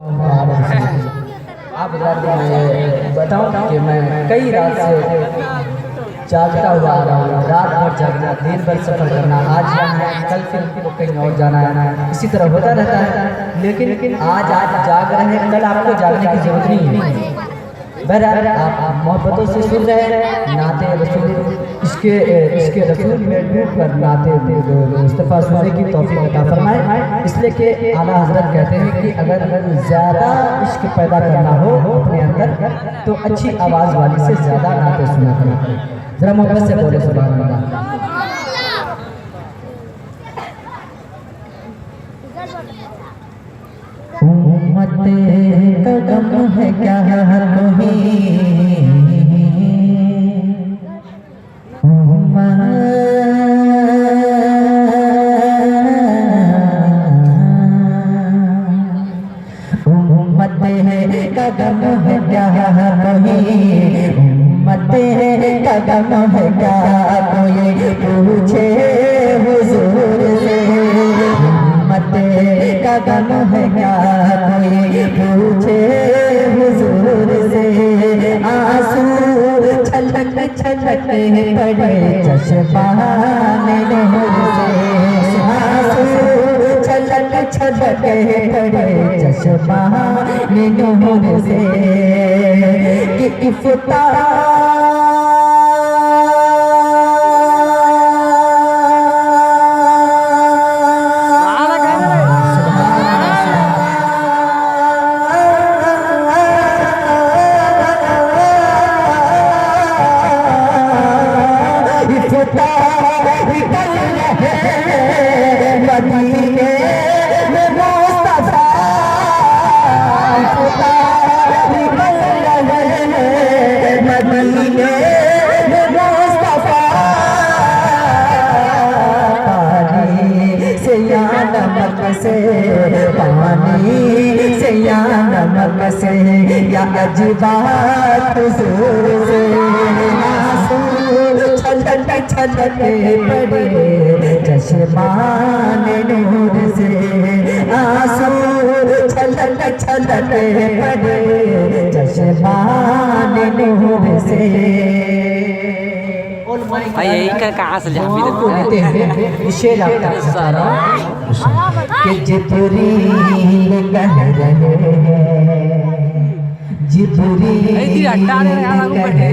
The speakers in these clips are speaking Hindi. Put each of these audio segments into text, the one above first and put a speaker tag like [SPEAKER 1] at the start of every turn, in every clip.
[SPEAKER 1] आप बताऊं कि मैं कई रात से जागता हुआ आ रहा हूँ, रात भर जागना, दिन भर सफर करना, आज जाना है, कल फिर कहीं और जाना है, इसी तरह होता रहता है। लेकिन आज जाग रहे हैं, कल आपको जागने की जरूरत नहीं है। बहरहाल आप मोहब्बतों से सुन रहे हैं नाते रसूल, इसके रसूल में डूब कर नाते मुस्तफ़ा सुनने की तौफीक अता फरमाए। इसलिए कि आला हज़रत कहते हैं कि अगर ज़्यादा इश्क पैदा करना हो अपने अंदर तो अच्छी आवाज़ वाली से ज़्यादा नाते सुना करें। ज़रा मोहब्बत से बोले सुभान अल्लाह। उम्मते कदम है क्या उम्मते कदम है क्या उम्मते कदम है क्या कोई पूछे हुजूर से। उम्मते कदम है क्या कोई पूछे हुजूर से। आंसू छलक छलक पड़े चश्माने नूर से। आंसू छलक छलक पड़े चश्माने नूर से। कि इफ्तार पानी से या नमक से या अजवात हुजूर से। आंसू छलक छलक पड़े चश्माने नूर से। आंसू छलक छलक पड़े चश्माने नूर से।
[SPEAKER 2] यही का कहाँ से
[SPEAKER 1] लेते हैं शेर आपका कि जिब्रील कह रहे हैं, जिब्रील कह रहे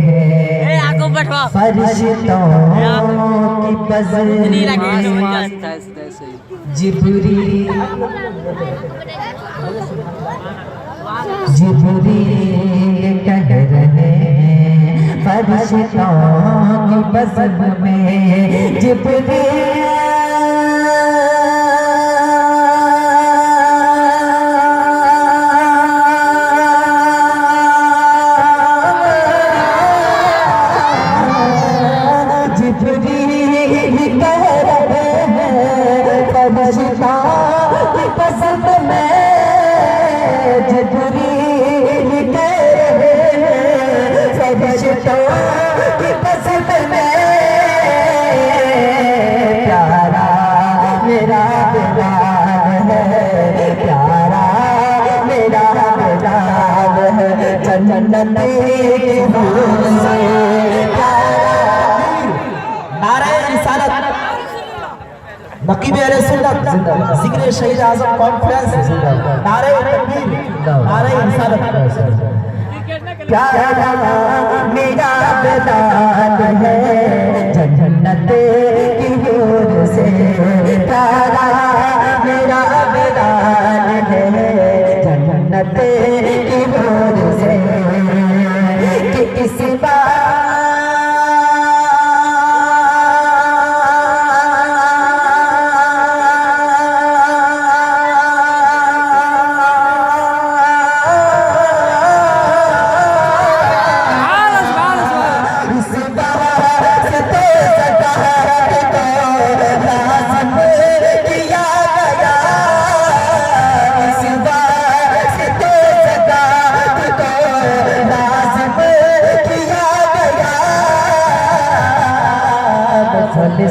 [SPEAKER 1] हैं फरिश्तों की बज़म जिब्रील कह रहे हैं फरिश्तों की बज़म में। जिब्रील
[SPEAKER 3] नकीब अहले सुन्नत जिक्र शहीद आज़म कॉन्फ्रेंस नारे तकबीर नारे रिसालत।
[SPEAKER 1] प्यारा मेरा बेदान है जन्नत की ओर से। प्यारा मेरा बेदान है जन्नत की ओर से। कि इस बार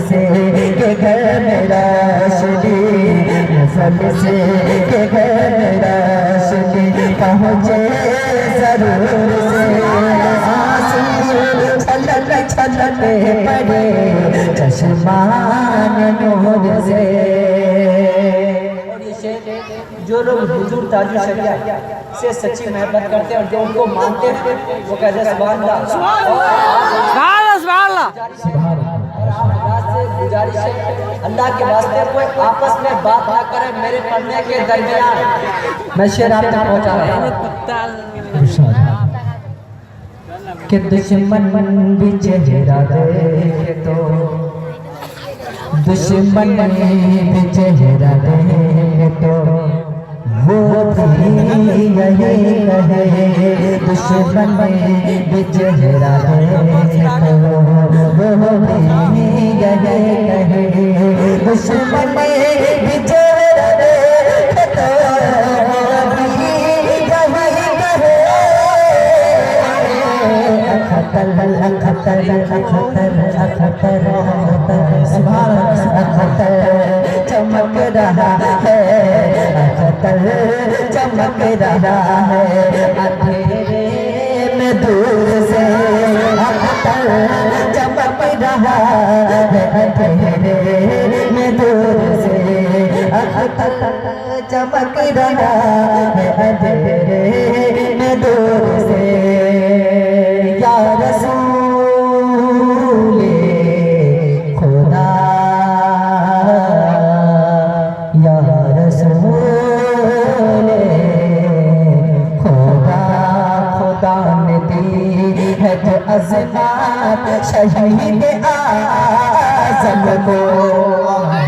[SPEAKER 1] से के घर मेरा शरीर, से के घर मेरा गरूर से आंसू छलक छलके पड़े चश्मान नूर से। जो लोग हुजूर ताजुल शरिया से सच्ची मोहब्बत करते हैं और जो उनको मानते हैं वो कहते हैं सुभान अल्लाह। गुजारिश है अल्लाह के वास्ते कोई आपस में बात ना करे मेरे पढ़ने के दरमियान। मैं शेर आप तक पहुंचा रहा हूं कि दुश्मन भी चेहरा देखे तो दुश्मन भी चेहरा देखे तो वो भी यही कहे दुश्मन भी चेहरा देखे तो वो भी यही कहे दुश्मन भी चेहरा देखे तो वो भी यही कहे अखतर अखतर अखतर अखतर अखतर चमक रहा है अखतर चमक रहा है अंधेरे में दूर से अखतर चमक रहा है अंधेरे में दूर से अखतर चमक रहा है अंधेरे में दूर से। या रसूल खुदा या रसूल खुदा खुदा ने दी है जो अज़मात शहीद आज़म को।